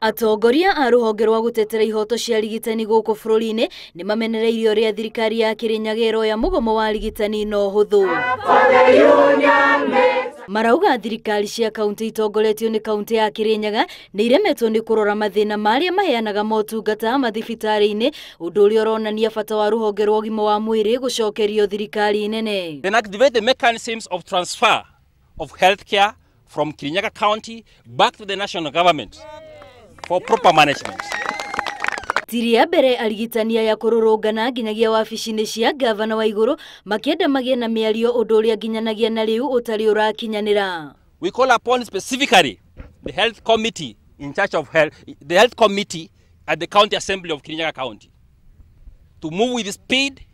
Atongoria a ruhonge rwa gutetera ihoto cia Arigitani guku bururi-ini ni mamenereirie uria thirikari ya Kirinyaga ya mugumo wa Arigitani no huthu. Marauga thirikari cia kaunti itongoretio ni kaunti ya Kirinyaga ni iremetwo ni kurora mathina maria maheanaga mootungata mathibitari-ini, undu uria uronania bata wa ruhonge rwa ugima wa mwiri gucokerio thirikari nene. Then activate the mechanisms of transfer of healthcare from Kirinyaga County back to the national government for proper management. Tiria mbere Arigitani ya kururungana nginyagia wabici-ini cia gavana Waiguru makienda magie na miario undu uria nginyagia na riu utari urakinyanira. We call upon specifically the health committee in charge of health, the health committee at the county assembly of Kirinyaga County to move with speed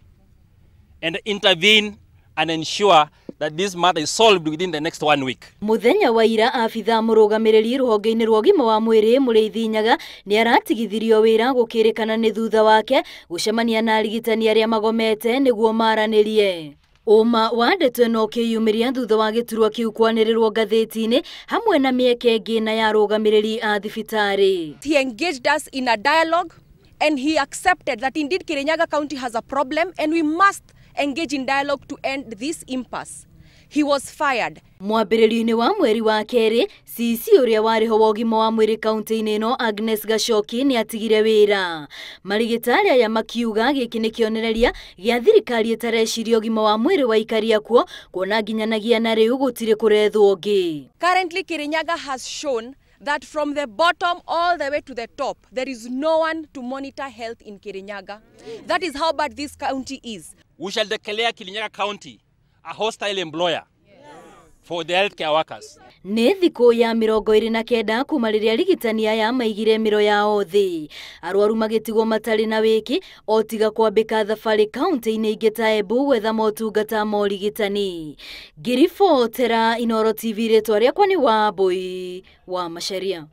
and intervene and ensure that this matter is solved within the next 1 week. Muthenya wa ira afitha murugamiriri ruhonge-ini rwa ugima wa mwiri Mureithi Nyaga ni aratigithirio wira gukirikana ni thutha wake gucemania na Arigitani aria magomete niguo maranirie. Uma wa ndeto ĩno ũkĩyumĩria thutha wa gĩturwa kĩu kwanĩrĩrwo ngathĩti-inĩ hamwe na mĩeke ĩngĩ na ya arũgamĩrĩri a thibitari. He engaged us in a dialogue and he accepted that indeed Kirinyaga County has a problem and we must engage in dialogue to end this impasse. He was fired. Mwambĩrĩrio-inĩ wa mweri wa kerĩ, CC ũrĩa warĩho wa ũgima wa mwĩrĩ kaunti-inĩ ĩno Agnes Gacoki nĩ atigire wĩra. Marigitari aya makiuga gĩkĩ nĩ kĩonereria gĩa thirikari ĩtareciria ũgima wa mwĩrĩ wa ikaria kuo, kuona nginyanagia na rĩu gũtirĩ kũrethwo ũngĩ. Currently Kirinyaga has shown that from the bottom all the way to the top, there is no one to monitor health in Kirinyaga. That is how bad this county is. We shall declare Kirinyaga County a hostile employer for the healthcare workers. Nĩ thikũ ya 29 kuma rĩrĩa Arigitani aya maigire mĩro yao thĩ. Arwaru magĩtigwo matarĩ na wĩki o tiga kwambĩka thabarĩ kaunti-inĩ ingĩ ta Embu gwetha motungata ma ũrigitani. Ngiribotera Inooro TV rĩtwa rĩakwa nĩ Wambui wa Macharia.